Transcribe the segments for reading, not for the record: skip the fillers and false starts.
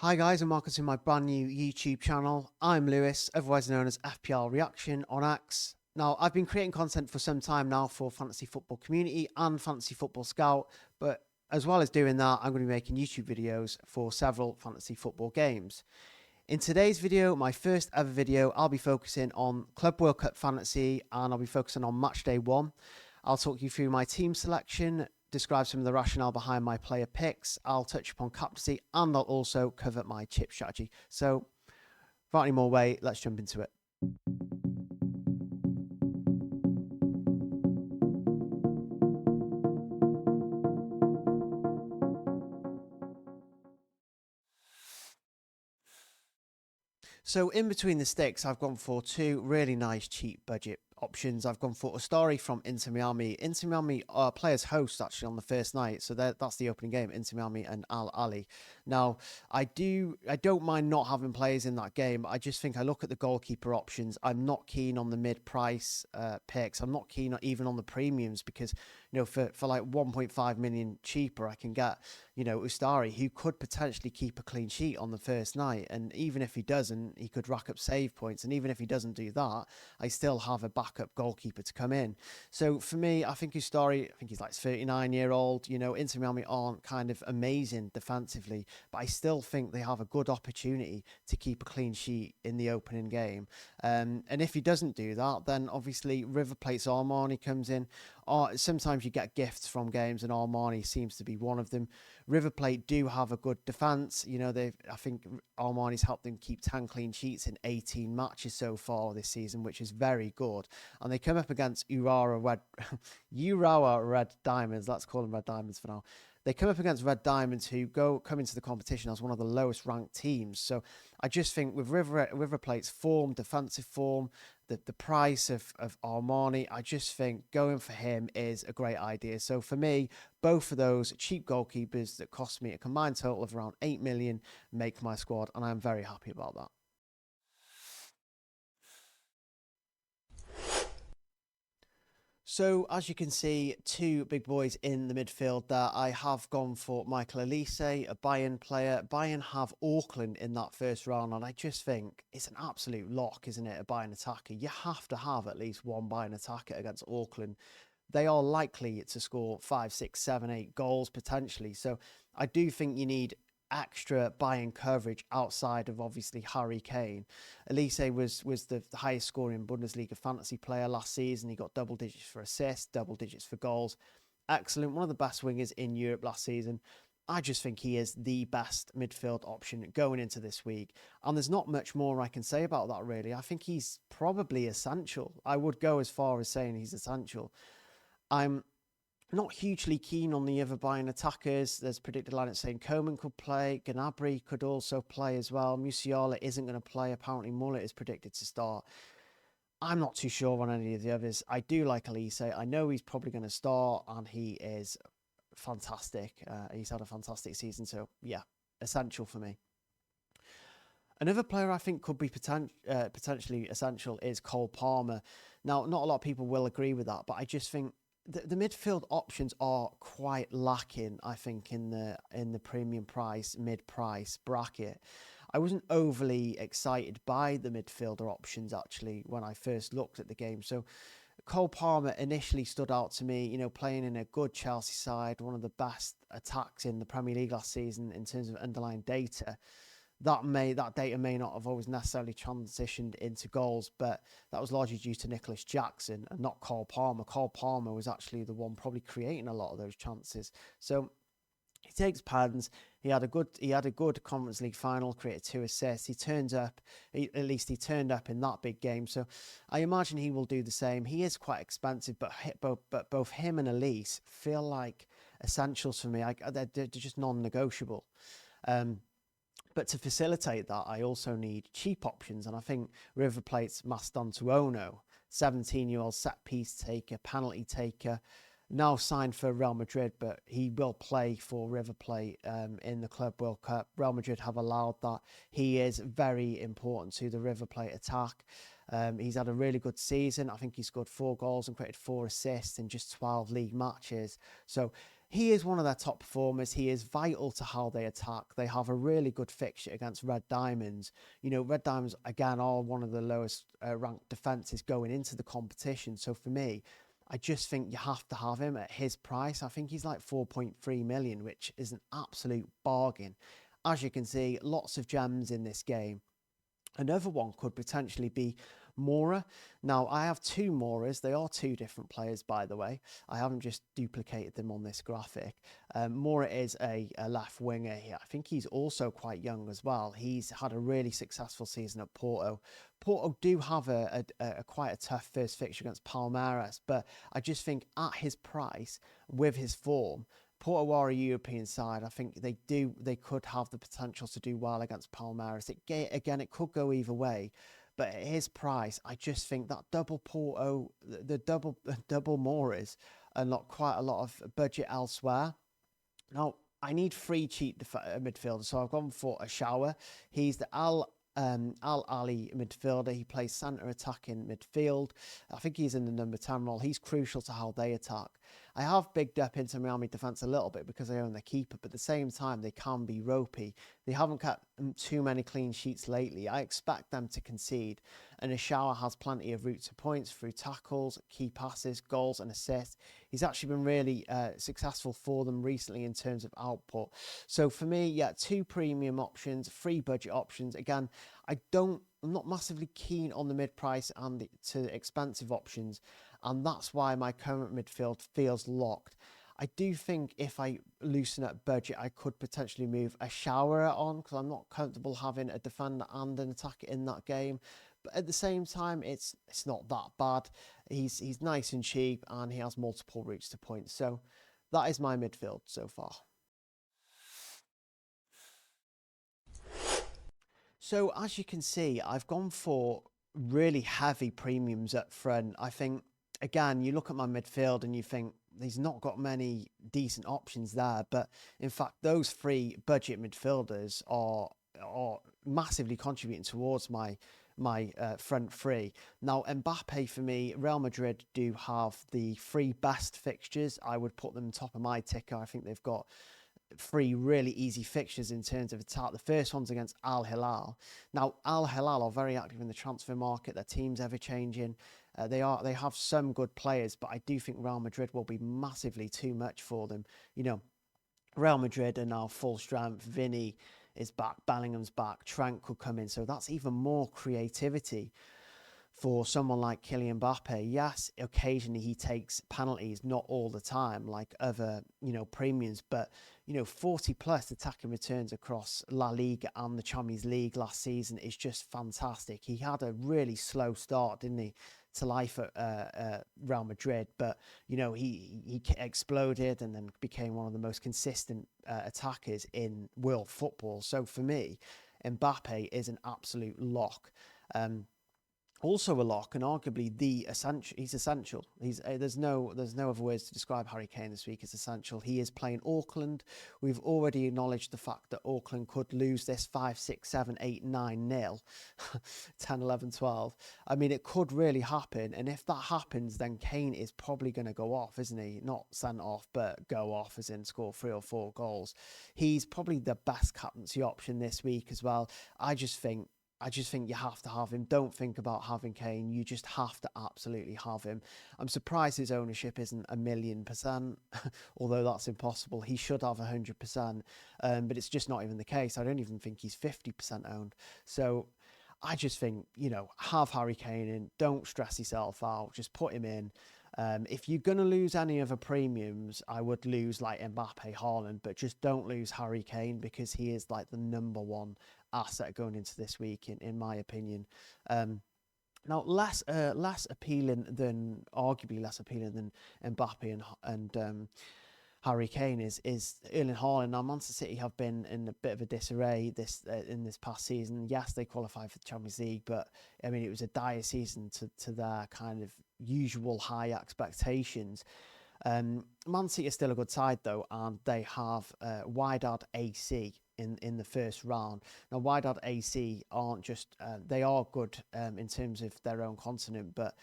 Hi guys, and welcome to my brand new YouTube channel. I'm Lewis, otherwise known as FPL Reaction on X. Now, I've been creating content for some time now for Fantasy Football Community and Fantasy Football Scout, but as well as doing that, I'm going to be making YouTube videos for several fantasy football games. In today's video, my first ever video, I'll be focusing on Club World Cup Fantasy and I'll be focusing on Matchday 1. I'll talk you through my team selection, describe some of the rationale behind my player picks. I'll touch upon captaincy and I'll also cover my chip strategy. So without any more wait, let's jump into it. So in between the sticks, I've gone for two really nice cheap budget options. I've gone for Ustari from Inter Miami. Inter Miami are players host actually on the first night, so that's the opening game. Inter Miami and Al Ali. Now I don't mind not having players in that game. I just think I look at the goalkeeper options. I'm not keen on the mid-price picks. I'm not keen even on the premiums because for like 1.5 million cheaper, I can get Ustari, who could potentially keep a clean sheet on the first night, and even if he doesn't, he could rack up save points, and even if he doesn't do that, I still have a backup goalkeeper to come in. So for me, I think Ustari, I think he's like 39-year-old. Inter Miami aren't kind of amazing defensively, but I still think they have a good opportunity to keep a clean sheet in the opening game. And if he doesn't do that, then obviously River Plate's Armani comes in. Sometimes you get gifts from games, and Armani seems to be one of them. River Plate do have a good defence. I think Armani's helped them keep 10 clean sheets in 18 matches so far this season, which is very good. And they come up against Urawa Red Diamonds. Let's call them Red Diamonds for now. They come up against Red Diamonds, who come into the competition as one of the lowest ranked teams. So I just think with River Plate's form, defensive form, the price of Armani, I just think going for him is a great idea. So for me, both of those cheap goalkeepers that cost me a combined total of around 8 million make my squad, and I'm very happy about that. So, as you can see, two big boys in the midfield there. I have gone for Michael Elise, a Bayern player. Bayern have Auckland in that first round, and I just think it's an absolute lock, isn't it, a Bayern attacker? You have to have at least one Bayern attacker against Auckland. They are likely to score 5, 6, 7, 8 goals potentially. So, I do think you need extra Bayern coverage outside of obviously Harry Kane. Elise was the highest scoring Bundesliga fantasy player last season. He got double digits for assists, double digits for goals. Excellent. One of the best wingers in Europe last season. I just think he is the best midfield option going into this week. And there's not much more I can say about that, really. I think he's probably essential. I would go as far as saying he's essential. I'm not hugely keen on the other Bayern attackers. There's predicted lineup saying Coman could play. Gnabry could also play as well. Musiala isn't going to play. Apparently, Mullet is predicted to start. I'm not too sure on any of the others. I do like Elise. I know he's probably going to start, and he is fantastic. He's had a fantastic season. So, yeah, essential for me. Another player I think could be potentially essential is Cole Palmer. Now, not a lot of people will agree with that, but I just think the midfield options are quite lacking, I think, in the premium price, mid-price bracket. I wasn't overly excited by the midfielder options, actually, when I first looked at the game. So Cole Palmer initially stood out to me, playing in a good Chelsea side, one of the best attacks in the Premier League last season in terms of underlying data. That data may not have always necessarily transitioned into goals, but that was largely due to Nicholas Jackson and not Cole Palmer. Cole Palmer was actually the one probably creating a lot of those chances. So he takes pens. He had a good Conference League final, created 2 assists. He turned up in that big game. So I imagine he will do the same. He is quite expensive, but both him and Elise feel like essentials for me. They're just non-negotiable. But to facilitate that, I also need cheap options. And I think River Plate's Mastantuono, 17-year-old set piece taker, penalty taker, now signed for Real Madrid, but he will play for River Plate in the Club World Cup. Real Madrid have allowed that. He is very important to the River Plate attack. He's had a really good season. I think he scored 4 goals and created 4 assists in just 12 league matches. So he is one of their top performers. He is vital to how they attack. They have a really good fixture against Red Diamonds. Red Diamonds, again, are one of the lowest ranked defences going into the competition. So for me, I just think you have to have him at his price. I think he's like 4.3 million, which is an absolute bargain. As you can see, lots of gems in this game. Another one could potentially be Mora. Now, I have two Moras. They are two different players, by the way. I haven't just duplicated them on this graphic. Mora is a left winger here. I think he's also quite young as well. He's had a really successful season at Porto. Porto do have a quite a tough first fixture against Palmeiras, but I just think at his price, with his form, Porto are a European side. I think they could have the potential to do well against Palmeiras. It could go either way. But at his price, I just think that double Porto, the double Moras, unlock quite a lot of budget elsewhere. Now, I need three cheap midfielders, so I've gone for a shower. He's the Al Ali midfielder. He plays centre attacking midfield. I think he's in the number 10 role. He's crucial to how they attack. I have bigged up into Miami defence a little bit because they own their keeper, but at the same time, they can be ropey. They haven't kept too many clean sheets lately. I expect them to concede, and Ashawa has plenty of route to points through tackles, key passes, goals and assists. He's actually been really successful for them recently in terms of output. So for me, yeah, two premium options, three budget options. Again, I'm not massively keen on the mid-price and to expensive options, and that's why my current midfield feels locked. I do think if I loosen up budget, I could potentially move a shower on because I'm not comfortable having a defender and an attacker in that game. But at the same time, it's not that bad. He's nice and cheap, and he has multiple routes to points. So that is my midfield so far. So as you can see, I've gone for really heavy premiums up front. I think, again, you look at my midfield and you think he's not got many decent options there. But in fact, those three budget midfielders are massively contributing towards my front three. Now, Mbappe for me, Real Madrid do have the three best fixtures. I would put them top of my ticker. I think they've got three really easy fixtures in terms of attack. The first one's against Al Hilal. Now, Al Hilal are very active in the transfer market. Their team's ever changing. They have some good players, but I do think Real Madrid will be massively too much for them. Real Madrid are now full strength. Vinny is back. Bellingham's back. Trent could come in. So that's even more creativity for someone like Kylian Mbappe. Yes, occasionally he takes penalties, not all the time, like other, premiums, but, 40 plus attacking returns across La Liga and the Champions League last season is just fantastic. He had a really slow start, didn't he, to life at Real Madrid, but, he exploded and then became one of the most consistent attackers in world football. So for me, Mbappe is an absolute lock. Also a lock, and arguably the essential. He's essential. There's no other words to describe Harry Kane this week as essential. He is playing Auckland. We've already acknowledged the fact that Auckland could lose this 5, 6, 7, 8, 9-0, 10, 11, 12. I mean, it could really happen, and if that happens, then Kane is probably going to go off, isn't he? Not sent off, but go off, as in score 3 or 4 goals. He's probably the best captaincy option this week as well. I just think you have to have him. Don't think about having Kane. You just have to absolutely have him. I'm surprised his ownership isn't 1,000,000%, although that's impossible. He should have 100%, but it's just not even the case. I don't even think he's 50% owned. So I just think, have Harry Kane in. Don't stress yourself out. Just put him in. If you're going to lose any other premiums, I would lose like Mbappe, Haaland, but just don't lose Harry Kane because he is like the number one asset going into this week, in my opinion. Now, arguably less appealing than Mbappe and Harry Kane is Erling Haaland. Now, Manchester City have been in a bit of a disarray in this past season. Yes, they qualified for the Champions League, but I mean, it was a dire season to their kind of usual high expectations. Man City is still a good side though, and they have Wydad AC in the first round. Now, Wydad AC aren't just they are good in terms of their own continent, but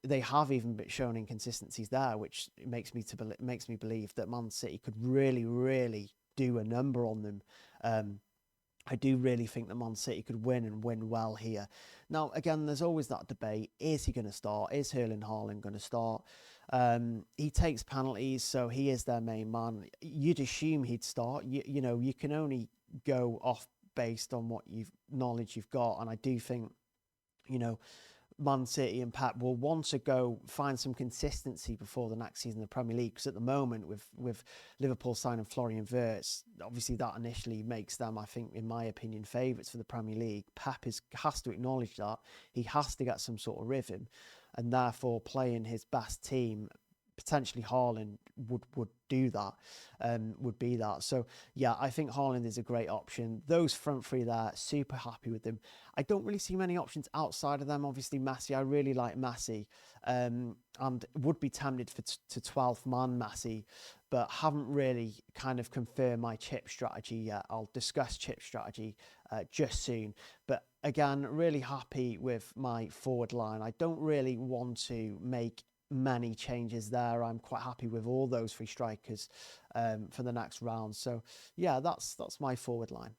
they have even shown inconsistencies there, which makes me believe that Man City could really do a number on them. I do really think that Man City could win and win well here. Now, again, there's always that debate. Is he going to start? Is Erling Haaland going to start? He takes penalties, so he is their main man. You'd assume he'd start. You can only go off based on what knowledge you've got. And I do think, Man City and Pep will want to go find some consistency before the next season of the Premier League, because at the moment with Liverpool signing Florian Wirtz, obviously that initially makes them, I think, in my opinion, favourites for the Premier League. Pep has to acknowledge that. He has to get some sort of rhythm, and therefore playing his best team, potentially Haaland would do that, would be that. So yeah, I think Haaland is a great option. Those front three there, super happy with them. I don't really see many options outside of them. Obviously Messi, I really like Messi, and would be tempted to 12th man Messi, but haven't really kind of confirmed my chip strategy yet. I'll discuss chip strategy just soon. But again, really happy with my forward line. I don't really want to make many changes there. I'm quite happy with all those three strikers for the next round. So yeah, that's my forward line.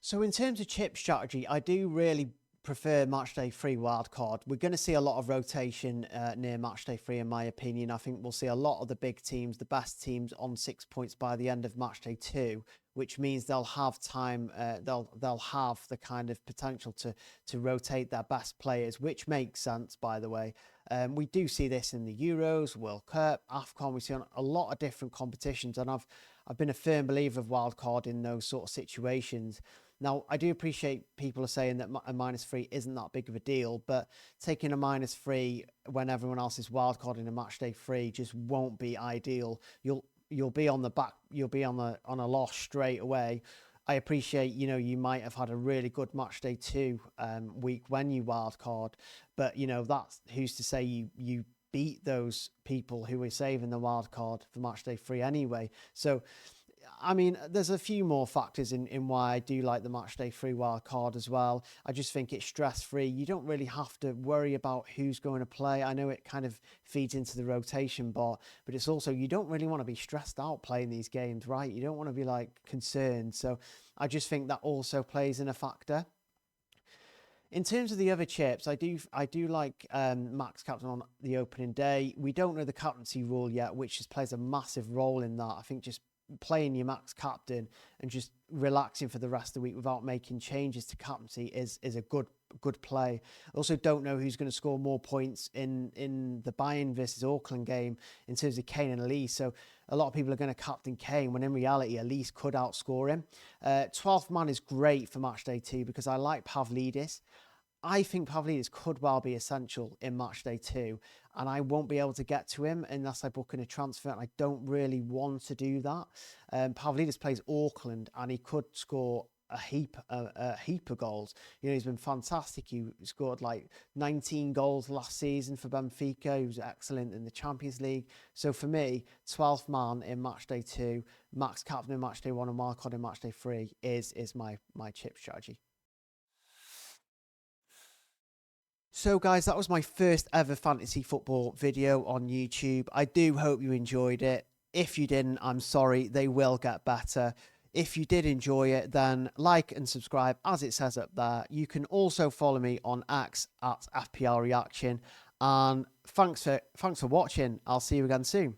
So in terms of chip strategy, I do really prefer Matchday 3 wildcard. We're going to see a lot of rotation near Matchday 3, in my opinion. I think we'll see a lot of the big teams, the best teams, on 6 points by the end of Matchday 2, which means they'll have time. They'll have the kind of potential to rotate their best players, which makes sense, by the way. We do see this in the Euros, World Cup, AFCON. We see on a lot of different competitions, and I've been a firm believer of wildcard in those sort of situations. Now, I do appreciate people are saying that a -3 isn't that big of a deal, but taking a -3 when everyone else is wildcarding a Matchday 3 just won't be ideal. You'll be on the back. You'll be on a loss straight away. I appreciate, you might have had a really good Matchday 2 week when you wildcard, but that's who's to say you beat those people who were saving the wildcard for Matchday 3 anyway. So I mean, there's a few more factors in why I do like the Matchday 3 wild card as well. I just think it's stress-free. You don't really have to worry about who's going to play. I know it kind of feeds into the rotation bot, but it's also, you don't really want to be stressed out playing these games, right? You don't want to be concerned. So I just think that also plays in a factor. In terms of the other chips, I do like max captain on the opening day. We don't know the captaincy rule yet, which just plays a massive role in that. I think just playing your max captain and just relaxing for the rest of the week without making changes to captaincy is a good play. Also, don't know who's going to score more points in the Bayern versus Auckland game in terms of Kane and Elise. So a lot of people are going to captain Kane when in reality Elise could outscore him. 12th man is great for Matchday 2 because I like Pavlidis. I think Pavlidis could well be essential in Matchday 2, and I won't be able to get to him unless I book in a transfer, and I don't really want to do that. Pavlidis plays Auckland, and he could score a heap of goals. He's been fantastic. He scored 19 goals last season for Benfica. He was excellent in the Champions League. So for me, 12th man in Matchday 2, max captain in Matchday 1, and wildcard in Matchday 3 is my chip strategy. So guys, that was my first ever fantasy football video on YouTube. I do hope you enjoyed it. If you didn't, I'm sorry, they will get better. If you did enjoy it, then like and subscribe as it says up there. You can also follow me on X at FPL Reaction. And thanks for watching. I'll see you again soon.